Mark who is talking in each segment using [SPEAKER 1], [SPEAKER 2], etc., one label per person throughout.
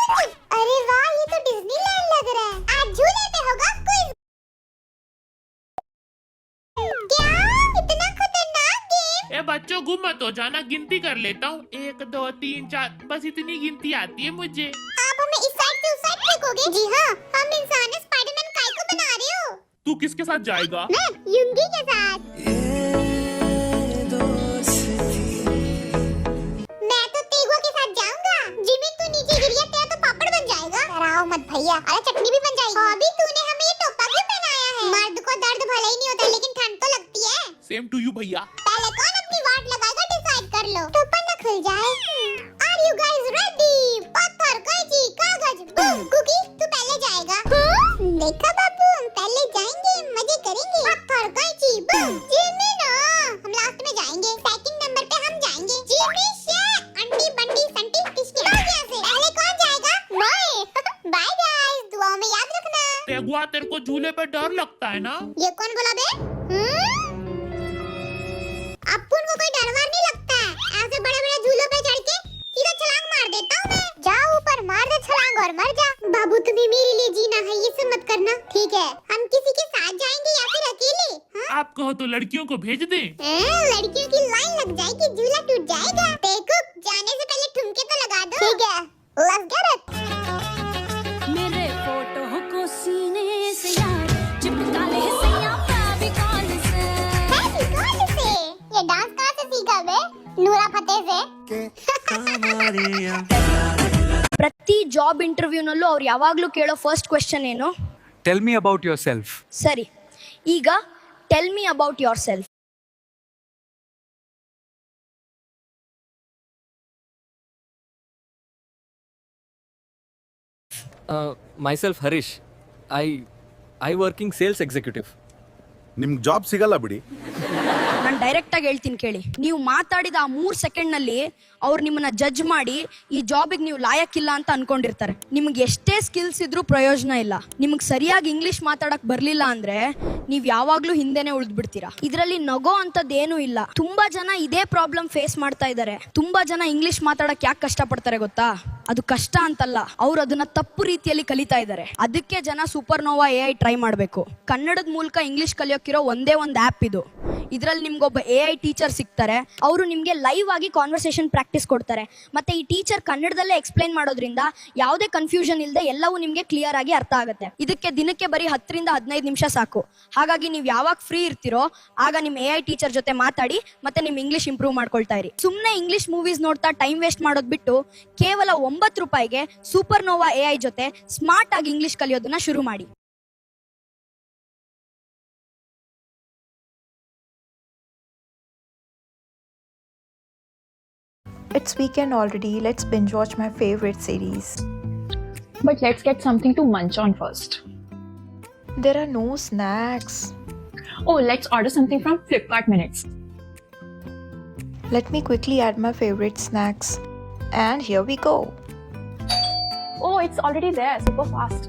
[SPEAKER 1] अरे वाह, ये तो डिज्नीलैंड लग रहा है। आज झूले पे होगा क्विज। क्या इतना खतरनाक गेम?
[SPEAKER 2] ए बच्चों गुम मत हो जाना, गिनती कर लेता हूँ। 1 2 3 4, बस इतनी गिनती आती है मुझे।
[SPEAKER 1] आप हमें इस साइड से उस साइड फेंकोगे? जी हाँ, हम इंसान है। स्पाइडरमैन काय को बना रहे हो?
[SPEAKER 2] तू किसके साथ जाएगा?
[SPEAKER 1] मैं युंगी के साथ। मैं तो तेगुआ के साथ जाऊंगा। जिमिन तू नीचे गिर गया, तेरा तो पापड़ बन जाएगा। डराओ मत भैया, अरे चटनी भी बन जाएगी। अभी तूने हमें ये टोपा क्यों पहनाया है? मर्द को दर्द भले ही नहीं होता, लेकिन ठंड तो लगती है।
[SPEAKER 2] सेम टू यू भैया।
[SPEAKER 1] पहले कौन अपनी वाट लगाएगा, डिसाइड कर लो। टोपा न खुल जाए। Are you guys ready? पत्थर, कैंची, कागज, बूम। कुकी तू पहले जाएगा। देखा बाबू, हम पहले जाएंगे, मजे करेंगे। पत्थर, कैंची, बूम। जिमी ना, हम लास्ट में जाएंगे। सेकंड नंबर पे हम जाएंगे। जिमी से अंटी बंटी संटी किसके यहाँ से? पहले कौन जाएगा? मैं। बाय गाइस, दुआओं में याद रखना।
[SPEAKER 2] तेगुआ, तेरे को झूले पे डर लगता है ना?
[SPEAKER 1] ये कौन बोला बे? अपुन को कोई डर वर नहीं लगता है। ऐसे बड़े बड़े झूलों पे चढ़ के सीधा छलांग मार देता हूँ मैं। जा ऊपर, मार दे छलांग और मर जा। बाबू तुम्हें मेरे लिए जीना है, ये सब मत करना, ठीक है? हम किसी के साथ जाएंगे या फिर अकेले? हाँ?
[SPEAKER 2] आप कहो तो लड़कियों को भेज दें।
[SPEAKER 1] लड़कियों की लाइन लग जाएगी, झूला टूट जाएगा। देखो, जाने से पहले ठुमके तो लगा दो। ठीक है, लेट्स गेट इट।
[SPEAKER 3] मेरे फोटो को सीने से यार चिपका ले सैया फेविकॉल से।
[SPEAKER 1] फेविकॉल से? ये डांस कहाँ से सीखा बे? नूरा फतेह से?
[SPEAKER 4] ಪ್ರತಿ ಜಾಬ್ ಇಂಟರ್ವ್ಯೂನಲ್ಲೂ ಅವ್ರು ಯಾವಾಗಲೂ ಕೇಳೋ ಫಸ್ಟ್ ಕ್ವೆಶ್ಚನ್ ಏನು?
[SPEAKER 5] Tell me about your self.
[SPEAKER 4] ಸರಿ, ಈಗ tell me about your self.
[SPEAKER 6] Myself Harish. I working sales executive.
[SPEAKER 7] ನಿಮ್ಗೆ ಜಾಬ್ ಸಿಗಲ್ಲ ಬಿಡಿ.
[SPEAKER 4] ನಾನು ಡೈರೆಕ್ಟಾಗಿ ಹೇಳ್ತೀನಿ ಕೇಳಿ. ನೀವು ಮಾತಾಡಿದ ಆ 3 ಸೆಕೆಂಡ್ನಲ್ಲಿ ಅವ್ರು ನಿಮ್ಮನ್ನ ಜಡ್ಜ್ ಮಾಡಿ ಈ ಜಾಬಿಗೆ ನೀವು ಲಾಯಕ್ಕಿಲ್ಲ ಅಂತ ಅನ್ಕೊಂಡಿರ್ತಾರೆ. ನಿಮ್ಗೆ ಎಷ್ಟೇ ಸ್ಕಿಲ್ಸ್ ಇದ್ರೂ ಪ್ರಯೋಜನ ಇಲ್ಲ. ನಿಮ್ಗೆ ಸರಿಯಾಗಿ ಇಂಗ್ಲಿಷ್ ಮಾತಾಡಕ್ ಬರ್ಲಿಲ್ಲ ಅಂದ್ರೆ ನೀವ್ ಯಾವಾಗ್ಲೂ ಹಿಂದೆನೆ ಉಳಿದ್ಬಿಡ್ತೀರಾ. ಇದರಲ್ಲಿ ನಗೋ ಅಂತದ್ದೇನೂ ಇಲ್ಲ. ತುಂಬಾ ಜನ ಇದೇ ಪ್ರಾಬ್ಲಮ್ ಫೇಸ್ ಮಾಡ್ತಾ ಇದ್ದಾರೆ. ತುಂಬಾ ಜನ ಇಂಗ್ಲಿಷ್ ಮಾತಾಡಕ್ ಯಾಕೆ ಕಷ್ಟಪಡ್ತಾರೆ ಗೊತ್ತಾ? ಅದು ಕಷ್ಟ ಅಂತಲ್ಲ, ಅವ್ರು ಅದನ್ನ ತಪ್ಪು ರೀತಿಯಲ್ಲಿ ಕಲಿತಾ ಇದ್ದಾರೆ. ಅದಕ್ಕೆ ಜನ ಸೂಪರ್ನೋವಾ AI ಟ್ರೈ ಮಾಡಬೇಕು. ಕನ್ನಡದ ಮೂಲಕ ಇಂಗ್ಲಿಷ್ ಕಲಿಯೋಕಿರೋ ಒಂದೇ ಒಂದು ಆ್ಯಪ್ ಇದು. ಇದರಲ್ಲಿ ನಿಮ್ಗೊಬ್ಬ AI ಟೀಚರ್ ಸಿಗ್ತಾರೆ. ಅವರು ನಿಮಗೆ ಲೈವ್ ಆಗಿ ಕಾನ್ವರ್ಸೇಷನ್ ಪ್ರಾಕ್ಟೀಸ್ ಕೊಡ್ತಾರೆ. ಮತ್ತೆ ಈ ಟೀಚರ್ ಕನ್ನಡದಲ್ಲೇ ಎಕ್ಸ್ಪ್ಲೈನ್ ಮಾಡೋದ್ರಿಂದ ಯಾವುದೇ ಕನ್ಫ್ಯೂಷನ್ ಇಲ್ಲದೆ ಎಲ್ಲವೂ ನಿಮಗೆ ಕ್ಲಿಯರ್ ಆಗಿ ಅರ್ಥ ಆಗುತ್ತೆ. ಇದಕ್ಕೆ ದಿನಕ್ಕೆ ಬರೀ 10 ರಿಂದ 15 ನಿಮಿಷ ಸಾಕು. ಹಾಗಾಗಿ ನೀವು ಯಾವಾಗ ಫ್ರೀ ಇರ್ತೀರೋ ಆಗ ನಿಮ್ಮ AI ಟೀಚರ್ ಜೊತೆ ಮಾತಾಡಿ ಮತ್ತೆ ನಿಮ್ಮ ಇಂಗ್ಲಿಷ್ ಇಂಪ್ರೂವ್ ಮಾಡ್ಕೊಳ್ತಾ ಇರಿ. ಸುಮ್ಮನೆ ಇಂಗ್ಲಿಷ್ ಮೂವೀಸ್ ನೋಡ್ತಾ ಟೈಮ್ ವೇಸ್ಟ್ ಮಾಡೋದು ಬಿಟ್ಟು ಕೇವಲ 9 ರೂಪಾಯಿಗೆ ಸೂಪರ್ನೋವಾ AI ಜೊತೆ ಸ್ಮಾರ್ಟ್ ಆಗಿ ಇಂಗ್ಲಿಷ್ ಕಲಿಯೋದನ್ನ ಶುರು ಮಾಡಿ.
[SPEAKER 8] It's weekend already. Let's binge watch my favorite series.
[SPEAKER 9] But let's get something to munch on first.
[SPEAKER 8] There are no snacks.
[SPEAKER 9] Oh, let's order something from Flipkart Minutes.
[SPEAKER 8] Let me quickly add my favorite snacks. And here we go.
[SPEAKER 9] Oh, it's already there. Super fast.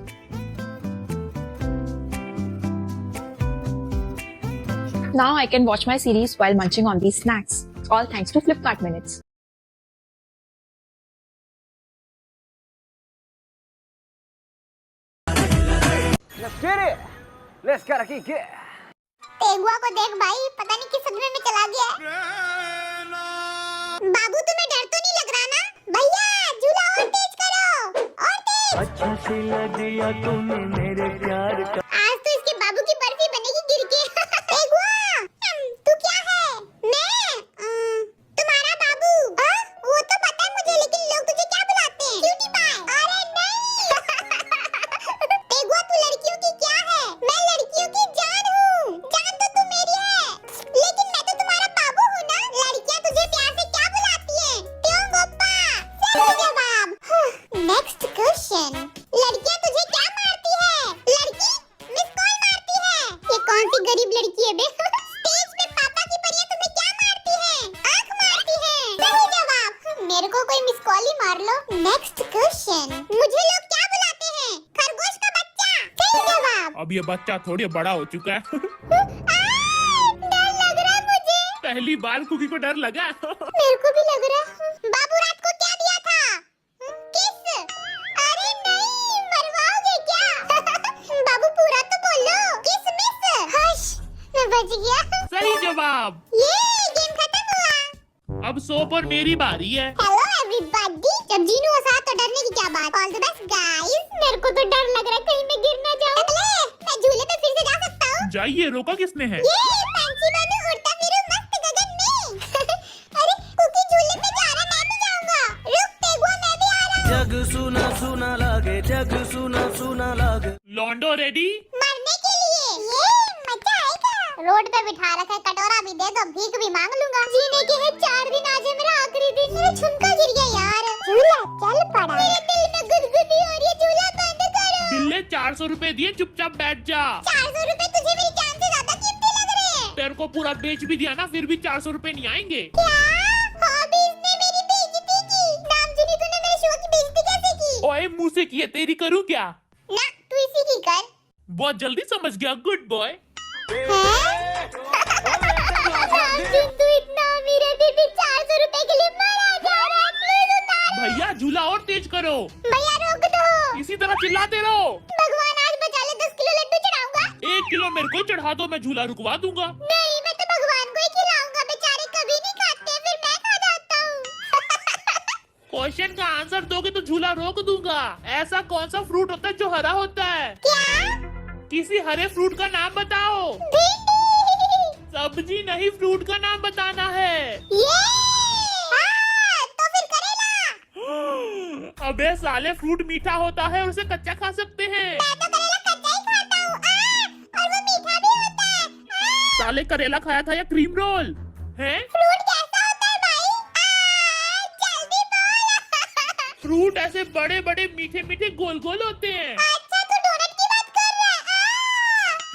[SPEAKER 9] Now I can watch my series while munching on these snacks. All thanks to Flipkart Minutes.
[SPEAKER 6] Let's get it. Let's get it.
[SPEAKER 1] तेगुआ को देख भाई, पता नहीं किस सदमे में चला गया है। बाबू तुम्हें डर तो नहीं लग रहा ना? भैया झूला और तेज करो, और तेज। अच्छा सिला दिया तूने मेरे प्यार का। आज तो इसके बाबू की बर्फी बनेगी गिर के। तेगुआ, तू क्या है? मैं तुम्हारा बाबू। वो तो पता है मुझे, लेकिन लोग तुझे क्या बुलाते हैं? Cutie pie. अरे नहीं। तेगुआ, तू लड़कियों की क्या है? मैं लड़कियों की जान हूँ। जान तो तू मेरी है, लेकिन मैं तो तुम्हारा बाबू हूँ ना। लड़कियाँ तुझे प्यार से क्या बुलाती हैं? क्यों गोप्पा? सही जवाब। Next question. लड़कियाँ तुझे क्या मारती है? लड़की मिस कॉल मारती है। ये कौन सी गरीब लड़की है बे? स्टेज पे पापा की परियां तुम्हें क्या मारती हैं? आँख मारती हैं। सही जवाब। मेरे को कोई मिस कॉल ही मार लो। Next question. मुझे लोग क्या बुलाते हैं? खरगोश का बच्चा। सही जवाब।
[SPEAKER 2] अब ये बच्चा थोड़ी बड़ा हो चुका है।
[SPEAKER 1] डर लग रहा है मुझे।
[SPEAKER 2] पहली बार कुकी को डर लगा।
[SPEAKER 1] मेरे को भी लग रहा है। बाबू रात को क्या दिया था? किस? अरे
[SPEAKER 2] अब सो पर मेरी बारी है।
[SPEAKER 1] Hello everybody. जब जीनू हो साथ तो डरने की क्या बात। All the best guys. मेरे को तो डर लग रहा है कहीं मैं गिर ना जाऊं। मैं झूले पे फिर से जा सकता हूँ?
[SPEAKER 2] जाइए, रोका किसने है?
[SPEAKER 1] ये पंछी बनूं, उड़ता फिरूं मस्त गगन में। अरे कुकी झूले पे जा रहा, मैं भी जाऊंगा। रुक तेगुआ, मैं भी आ रहा हूँ।
[SPEAKER 6] जग सुना सुना लागे, जग सुना सुना लागे।
[SPEAKER 2] लॉन्डो रेडी?
[SPEAKER 1] मरने के लिए। ये मजा आएगा। रोड पे बिठा रखा है, कटोरा भी दे दो, भीख भी मांग लूंगा। जीने के हैं 4 दिन, आज है मेरा आखिरी दिन। मेरा झुमका गिर गया यार। झूला चल पड़ा। मेरे दिल में गुदगुदी हो रही है, झूला बंद करो।
[SPEAKER 2] बिल्ले 400 रुपए दिए, चुपचाप बैठ जा।
[SPEAKER 1] 400 रुपए तुझे मेरी जान से ज्यादा कीमती लग रहे हैं।
[SPEAKER 2] तेरे को पूरा बेच भी दिया ना, फिर भी 400 रुपए नहीं आएंगे।
[SPEAKER 1] क्या? हॉबीज ने मेरी बेइज्जती की। नाम सुनी तूने मेरे शो की बेइज्जती कैसे की?
[SPEAKER 2] ओए, मुंह से किए, तेरी करूँ क्या?
[SPEAKER 1] ना, तू इसी की कर।
[SPEAKER 2] बहुत जल्दी समझ गया, गुड बॉय।
[SPEAKER 1] तू इतना अमीर है, फिर भी 400 रुपए के लिए मरा जा रहा है। प्लीज उतार।
[SPEAKER 2] भैया झूला और तेज करो।
[SPEAKER 1] भैया रोक दो।
[SPEAKER 2] इसी तरह चिल्लाते रहो।
[SPEAKER 1] भगवान आज बचा ले, 10 किलो लड्डू चढ़ाऊंगा।
[SPEAKER 2] 1 किलो मेरे को चढ़ा दो, मैं झूला रुकवा दूंगा।
[SPEAKER 1] नहीं, मैं तो भगवान को ही खिलाऊंगा। बेचारे कभी नहीं खाते, फिर मैं खा जाता हूँ।
[SPEAKER 2] क्वेश्चन का आंसर दोगे तो झूला रोक दूंगा। ऐसा कौन सा फ्रूट होता है जो हरा होता है?
[SPEAKER 1] क्या?
[SPEAKER 2] किसी हरे फ्रूट का नाम बताओ।
[SPEAKER 1] भिंडी।
[SPEAKER 2] सब्जी नहीं, फ्रूट का नाम बताना है।
[SPEAKER 1] ये तो फिर करेला।
[SPEAKER 2] अबे साले, फ्रूट मीठा होता है और उसे कच्चा खा सकते हैं।
[SPEAKER 1] मैं तो करेला कच्चा ही खाता हूँ। और वो मीठा भी होता है।
[SPEAKER 2] साले, करेला खाया था या क्रीम रोल है?
[SPEAKER 1] फ्रूट कैसा होता है भाई? जल्दी बोल।
[SPEAKER 2] फ्रूट ऐसे बड़े बड़े मीठे मीठे गोल गोल होते हैं।
[SPEAKER 1] अच्छा, तू डोनट की बात कर रहा है?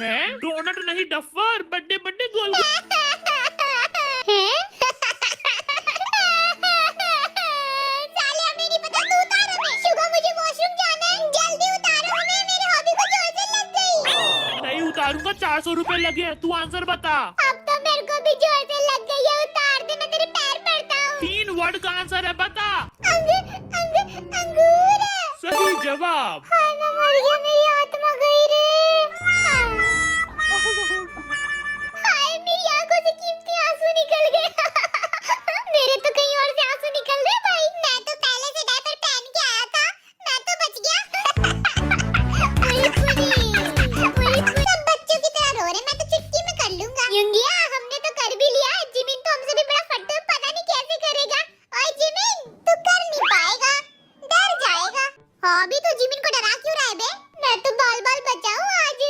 [SPEAKER 2] हैं? डोनट नहीं, डफर, बड़े बड़े गोल गोल।
[SPEAKER 1] साले, हमें नहीं पता, तू उतार हमें। शुगर, मुझे वॉशरूम जाना है, जल्दी उतारो हमें। मेरे हॉबी को जोर से लग गई।
[SPEAKER 2] नहीं उतारूंगा, 400 रुपए लगे हैं। तू आंसर बता।
[SPEAKER 1] अब तो मेरे को भी जोर से लग गई है। उतार दे, मैं तेरे पैर पड़ता हूँ।
[SPEAKER 2] 3 वर्ड का आंसर है, बता।
[SPEAKER 1] अंगूर।
[SPEAKER 2] सही जवाब।
[SPEAKER 1] हाय, मैं मर गया, मेरी आत्मा गई रे। हाय, मेरी आंखों से कीमती आंसू निकल गए। मेरे तो कहीं और से आंसू निकल रहे भाई। मैं तो पहले से डायपर पहन के आया था, मैं तो बच गया। सब बच्चों की तरह रो रहे, मैं तो चुटकी में कर लूंगा। युंगिया, हमने तो कर भी लिया। जिमिन तो हमसे भी बड़ा फट्टू, पता नहीं कैसे करेगा। ओए जिमिन, तू कर नहीं पाएगा, डर जाएगा। हॉबी तो जिमिन को डरा क्यों रहा है बे? मैं तो बाल बाल बचाऊं आज।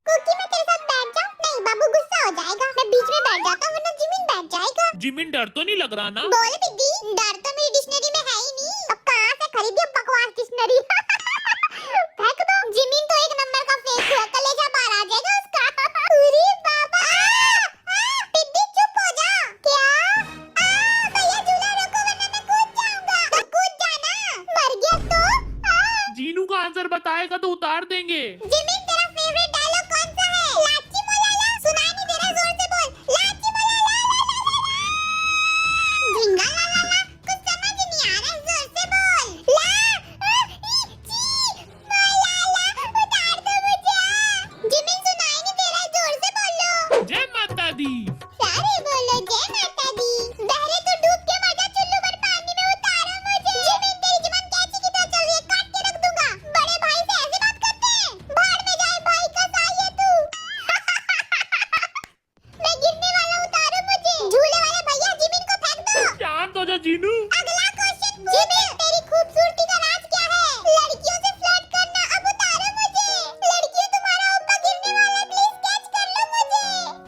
[SPEAKER 1] कुकी, मैं तेरे साथ बैठ जाऊं? नहीं, बाबू गुस्सा हो जाएगा। मैं बीच में बैठ जाता हूं, वरना जिमिन बैठ जाएगा।
[SPEAKER 2] जिमिन, डर तो नहीं लग रहा ना?
[SPEAKER 1] बोल बिग्गी, डर तो मेरी डिक्शनरी में है ही नहीं। अब कहां से खरीदी बकवास डिक्शनरी? फेंक दो। जिमिन तो 1 नंबर का फेक हुआ, कलेजा बाहर आ जाएगा उसका। अरे बाबा। बिग्गी, चुप हो जा। क्या? भैया झूला रोको, वरना मैं कूद जाऊंगा। तो कूद जाना। मर गया तो?
[SPEAKER 2] जीनू का आंसर बताएगा तो उतार देंगे।
[SPEAKER 1] जिमिन, तेरा फेवरेट डायलॉग कौन सा है? लाची मोलाला। सुनाई नहीं दे रहा, जोर से बोल। लाची मोलाला। झिंगा ला ला ला। कुछ समझ नहीं आ रहा, जोर से बोल। मोलाला, उतार दो मुझे। जिमिन, सुनाई नहीं दे रहा, जोर से बोलो।
[SPEAKER 2] जय माता दी।
[SPEAKER 1] सारे बोलो जय माता दी। बहरे तो डूब के मर जा, चुल्लू भर पानी में उतारो मुझे। जिमिन, तेरी जुबान कैसी की तरह चल रही है, काट के रख दूंगा। बड़े भाई से ऐसे बात करते हैं? बाहर में जाए भाई का साई है तू। मैं गिरने वाला, उतारो मुझे। झूले वाले भैया, जिमिन को फेंक दो।
[SPEAKER 2] शांत हो जा जीनू।
[SPEAKER 1] अगला क्वेश्चन। जिमिन, तेरी खूबसूरती का राज क्या है? लड़कियों से फ्लर्ट करना। अब उतारो मुझे। लड़कियों, तुम्हारा ऊपर गिरने वाला है, प्लीज कैच कर लो मुझे।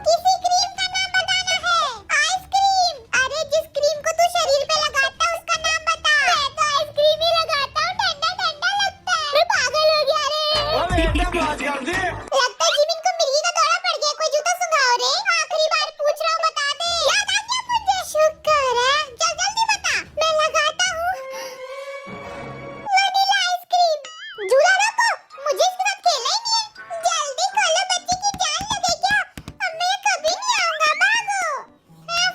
[SPEAKER 1] किसी क्रीम का नाम बताना है। आइसक्रीम। अरे जिस क्रीम को तू शरीर पे लगाता है उसका नाम बता। मैं तो आइसक्रीम ही लगाता हूँ, ठंडा ठंडा लगता है। मैं पागल हो गया रे। लगता है जिमिन को मिर्गी का दौरा पड़ गया, कोई जूता सुंघाओ रे। आखिरी बार पूछ रहा हूँ, बता दे। याद आ गया मुझे, शुक्र है। चल जल्दी बता, मैं लगाता हूँ। Vanilla ice cream. झूला रोको, मुझे इसके साथ खेलना ही नहीं है। जल्दी खोलो, बच्ची की जान लगे क्या? अब मैं कभी नहीं आऊंगा, भागो।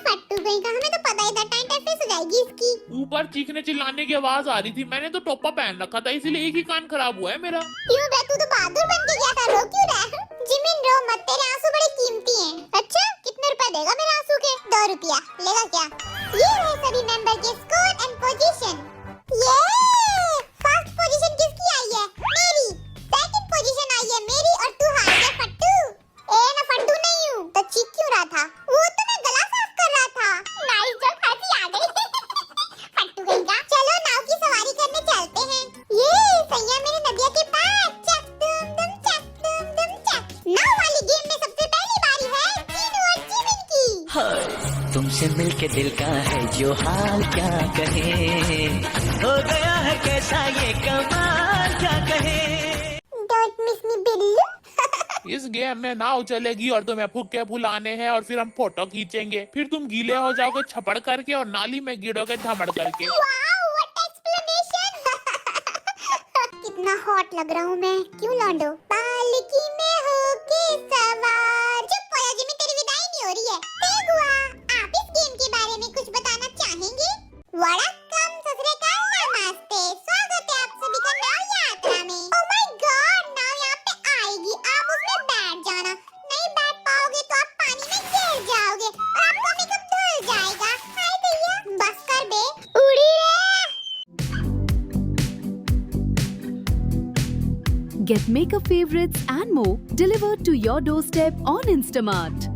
[SPEAKER 1] फट्टू कहीं का, हमें तो पता ही था टाइम टैफिस हो जाएगी इसकी।
[SPEAKER 2] ऊपर चीखने चिल्लाने की आवाज आ रही थी, मैंने तो टोपा पहन रखा था, इसीलिए एक ही कान खराब हुआ है मेरा।
[SPEAKER 1] क्यों बे, तू तो बहादुर बन के गया था, रो क्यों रहा है? जिमिन, रो मत, तेरे आंसू बड़े कीमती हैं। अच्छा, कितने कितने रुपए देगा मेरे आंसू के? 2 रुपया लेगा क्या? ये है सभी मेंबर के स्कोर एंड पोजीशन। ये फर्स्ट पोजीशन किसकी आई है? मेरी। सेकंड पोजीशन आई है मेरी और तू हार गया फट्टू। ए मैं फट्टू नहीं हूँ तो चीख क्यों रहा था? वो तो मैं गला साफ कर रहा था। नाइस जोक, हंसी आ गई। फट्टू कहीं का। चलो नाव की सवारी करने चलते हैं। ये सैया मेरे नदिया के पास। चक दुम दुम चक दुम दुम चक। नाव वाली गेम में सबसे पहली बारी है जीनू और जिमिन की।
[SPEAKER 10] तुमसे मिलके दिल का है जो हाल क्या कहे, हो गया है कैसा ये कमाल क्या कहे।
[SPEAKER 1] डोंट मिस मी बिल्लू।
[SPEAKER 2] इस गेम में नाव चलेगी और तुम्हें फुक्के फुलाने हैं और फिर हम फोटो खींचेंगे, फिर तुम गीले हो जाओगे छपड़ करके और नाली में गिरोगे धमड़ करके।
[SPEAKER 1] Wow what explanation. कितना हॉट लग रहा हूँ मैं, क्यों लौंडो? पालकी में होके सवार। चुप हो जा जिमी, तेरी विदाई नहीं हो रही है। तेगुआ, आप इस गेम के बारे में कुछ बताना चाहेंगे? वड़क्कम, सत श्री अकाल, नमस्ते, स्वागत है आप सभी का नाव यात्रा में। ओह माय गॉड, नाव यहाँ पे आएगी, आप उसमें बैठ जाना। नहीं बैठ पाओगे तो आप पानी में गिर जाओगे और आपका मेकअप धुल जाएगा। हाय भैया, बस कर बे, उड़ी रे।
[SPEAKER 3] Get makeup favorites and more delivered to your doorstep on Instamart.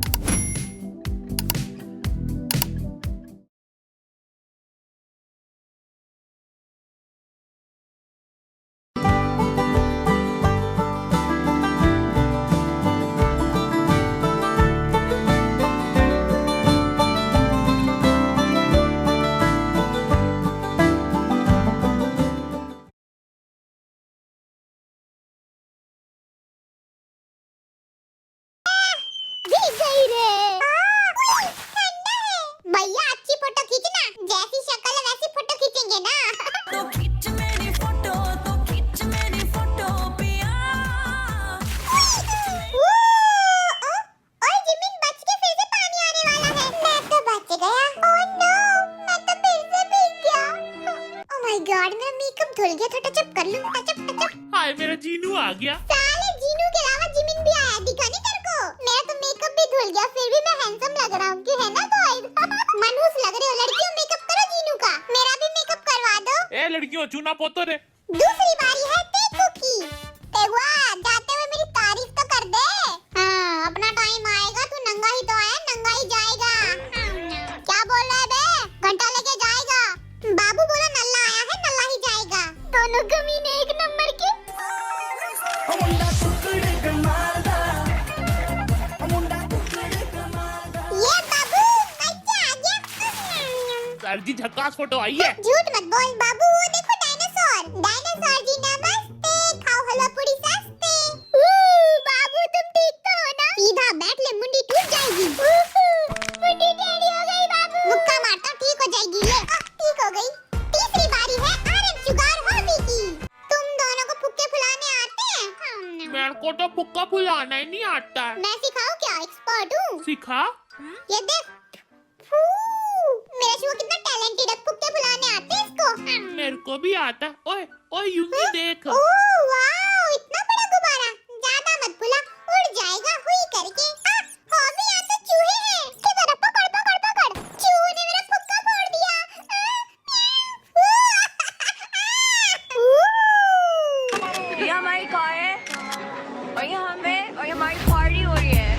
[SPEAKER 1] भीग गई रे। ठंडा है। भैया अच्छी फोटो खींचना, जैसी शक्ल है वैसी फोटो खींचेंगे ना।
[SPEAKER 3] तो खींच मेरी फोटो, तो खींच मेरी फोटो पिया।
[SPEAKER 1] ओए जिमिन, बच के, फिर से पानी आने वाला है। मैं तो बच गया। ओह नो, मैं तो फिर से भीग गया। ओह माय गॉड, मेरा मेकअप धुल गया था। टचअप कर लूं, टचअप टचअप।
[SPEAKER 2] हाय मेरा जीनू आ गया।
[SPEAKER 1] साले जीनू के अलावा जिमिन भी आया, दिखा नहीं तेरे को? मेरा तो मेकअप भी धुल गया, फिर भी मैं हैंडसम लग रहा हूँ, क्यों है ना बॉयज? मनहूस लग रहे हो लड़कियों, मेकअप करो जीनू का। मेरा भी मेकअप करवा दो।
[SPEAKER 2] ए लड़कियों, चूना पोतो रे।
[SPEAKER 1] दूसरी बारी है तेगु की। तेगुआ, जाते हुए मेरी तारीफ तो कर दे। हाँ, अपना टाइम आएगा, तू नंगा ही तो आया, नंगा ही जाएगा। क्या बोल रहा है बे? घंटा लेके जाएगा। बाबू बोला नल्ला आया है, नल्ला ही जाएगा। दोनों कमीने एक नंबर के। ये बाबू अच्छा आ गया।
[SPEAKER 2] सर जी झक्कास फोटो आई है।
[SPEAKER 1] झूठ मत बोल बाबू, वो देखो डायनासोर। डायनासोर जी नमस्ते, खाओ हलवा पूरी सस्ते। बाबू तुम ठीक तो हो ना? सीधा बैठ ले, मुंडी टूट जाएगी। मुंडी टेढ़ी हो गई बाबू। मुक्का मारता हूँ, ठीक हो जाएगी। ले ठीक हो गई। तीसरी बारी है आरएम शुगर हॉबी की। तुम दोनों को फुक्के फुलाने आते हैं?
[SPEAKER 2] मेरे को तो फुक्का फुलाना ही नहीं आता।
[SPEAKER 1] मैं सिखाऊं क्या? एक्सपर्ट हूँ।
[SPEAKER 2] सिखा।
[SPEAKER 1] ये देख, मेरा शुगर कितना टैलेंटेड है, फुक्के फुलाने आते हैं इसको।
[SPEAKER 2] मेरे को भी आता। ओए ओए यूंगी देख।
[SPEAKER 1] ओह वाओ, इतना बड़ा गुब्बारा। ज्यादा मत फुला, उड़ जाएगा हुई करके। हॉबी यहाँ तो चूहे हैं। किधर? पकड़ पकड़ पकड़। चूहे ने मेरा फुक्का फोड़ दिया।
[SPEAKER 9] ये हमारी कार है और ये हमें और ये हमारी पार्टी हो रही है।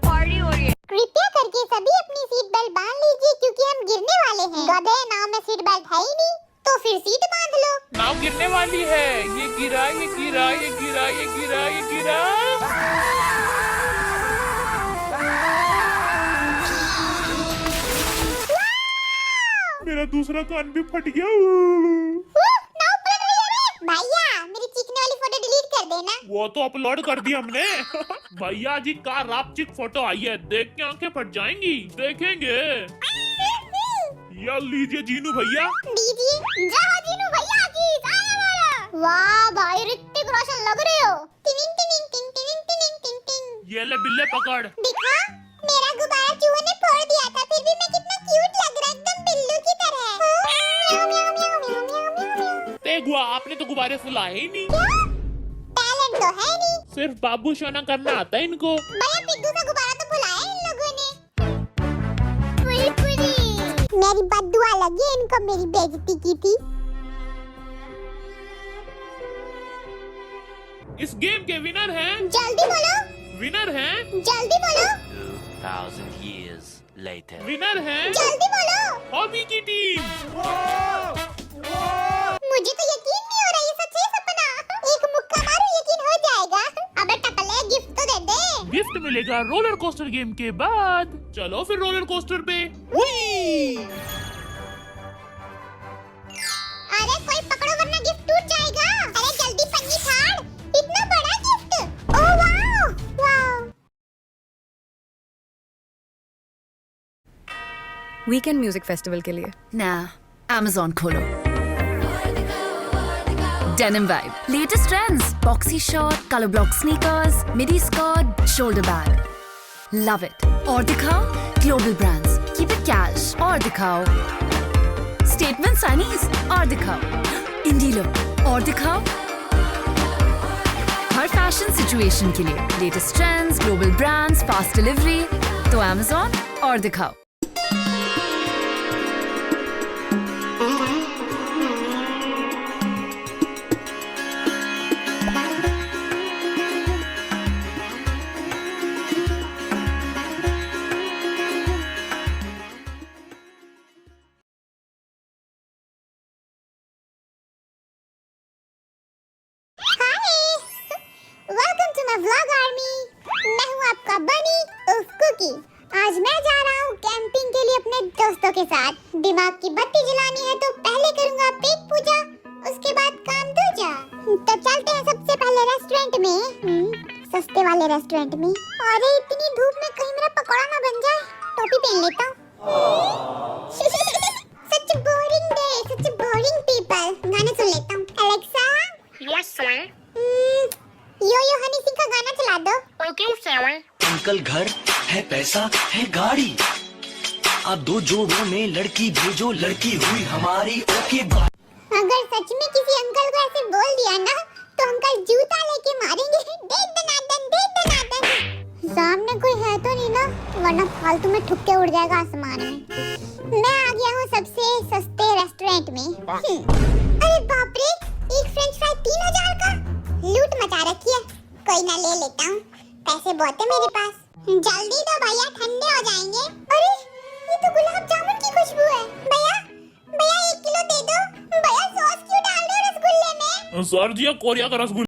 [SPEAKER 9] पार्टी हो रही है।
[SPEAKER 1] कृपया करके सभी अपनी सीट बेल्ट बांध लीजिए क्योंकि हम गिरने वाले हैं। गधे, नाव में सीट बेल्ट है ही नहीं, तो फिर सीट बांध लो।
[SPEAKER 2] नाव गिरने वाली है। ये गिरा, ये गिरा, ये गिरा, ये गिरा, ये गिरा। मेरा दूसरा कान भी फट गया।
[SPEAKER 1] नाव पलट रही है रे। भैया मेरी चीखने वाली फोटो डिलीट कर देना।
[SPEAKER 2] वो तो अपलोड कर दी हमने। भैया जी का रापचिक फोटो आई है, देख के आंखें फट जाएंगी। देखेंगे। या लीजिए जीनू भैया।
[SPEAKER 1] दीजिए। जाओ जीनू भैया की आया वाला। वाह भाई, ऋतिक रोशन लग रहे हो। टिनिंग टिनिंग टिंग टिनिंग टिनिंग टिंग टिंग।
[SPEAKER 2] ये ले बिल्ले पकड़।
[SPEAKER 1] दिखा, मेरा गुब्बारा चूहे ने फोड़ दिया था, फिर भी मैं कितना क्यूट लग रहा, एकदम बिल्लू की तरह। म्याऊ म्याऊ म्याऊ म्याऊ म्याऊ म्याऊ।
[SPEAKER 2] तेगुआ, आपने तो गुब्बारे फुलाए ही नहीं।
[SPEAKER 1] क्या? टैलेंट तो है नहीं।
[SPEAKER 2] सिर्फ बाबू शोना करना आता है इनको।
[SPEAKER 1] भैया पिद्दू का गुब्बारा तो फुलाया मेरी बद्दुआ लगी इनको मेरी बेइज्जती की थी।
[SPEAKER 2] इस गेम के विनर हैं,
[SPEAKER 1] जल्दी बोलो,
[SPEAKER 2] विनर हैं,
[SPEAKER 1] जल्दी बोलो,
[SPEAKER 10] 2000 years later.
[SPEAKER 2] विनर हैं
[SPEAKER 1] जल्दी बोलो।
[SPEAKER 2] हॉबी की टीम।
[SPEAKER 1] मुझे तो यकीन नहीं हो रहा, ये सच है सपना। एक मुक्का मारो यकीन हो जाएगा। अबे टकले गिफ्ट तो दे दे।
[SPEAKER 2] गिफ्ट मिलेगा रोलर कोस्टर गेम के बाद। चलो फिर रोलर कोस्टर पे। हुई!
[SPEAKER 1] अरे कोई पकड़ो वरना गिफ्ट टूट जाएगा। अरे जल्दी पन्नी फाड़, इतना बड़ा gift. Oh wow wow.
[SPEAKER 9] Weekend music festival के लिए ना Amazon खोलो। Denim vibe, latest trends, boxy short, color block sneakers, midi skirt, shoulder bag. Love it. और दिखाओ global brands. Keep it cash. और दिखाओ statement signees. और दिखाओ indie look. और दिखाओ हर फैशन सिचुएशन के लिए latest trends, global brands, fast delivery. तो Amazon और दिखाओ।
[SPEAKER 1] Welcome to my vlog army. मैं हूँ आपका बनी उफ कुकी। आज मैं जा रहा हूँ कैंपिंग के लिए अपने दोस्तों के साथ। दिमाग की बत्ती जलानी है तो पहले करूँगा पेट पूजा, उसके बाद काम दूजा। तो चलते हैं सबसे पहले रेस्टोरेंट में, सस्ते वाले रेस्टोरेंट में। अरे इतनी धूप में कहीं मेरा पकौड़ा ना बन जाए। टोपी पहन लेता हूँ। Such boring day, such boring people. गाना सुन लेता हूँ। Alexa.
[SPEAKER 11] Yes sir.
[SPEAKER 1] Yo yo Honey Singh का गाना चला दो।
[SPEAKER 11] Okay sir.
[SPEAKER 10] अंकल घर है, पैसा है, गाड़ी। अब दो जोड़ों में लड़की भेजो, लड़की हुई हमारी ओके बाय।
[SPEAKER 1] अगर सच में किसी अंकल को ऐसे बोल दिया ना तो अंकल जूता लेके मारेंगे। दे दनादन, दे दनादन। सामने कोई है तो नहीं ना, वरना फालतू में ठुक्के उड़ जाएगा आसमान में। मैं आ गया हूँ सबसे सस्ते रेस्टोरेंट में। अरे बाप रे, एक फ्रेंच फ्राई 3000 का। लूट मचा रखी है। कोई ना, ले लेता हूँ, पैसे बहुत है मेरे पास। जल्दी दो भैया, ठंडे हो जाएंगे। अरे ये तो गुलाब जामुन की खुशबू है। भैया भैया 1 किलो दे दो। भैया सॉस क्यों डाल रहे हो रसगुल्ले में?
[SPEAKER 2] सर जी कोरिया का रसगुल्ला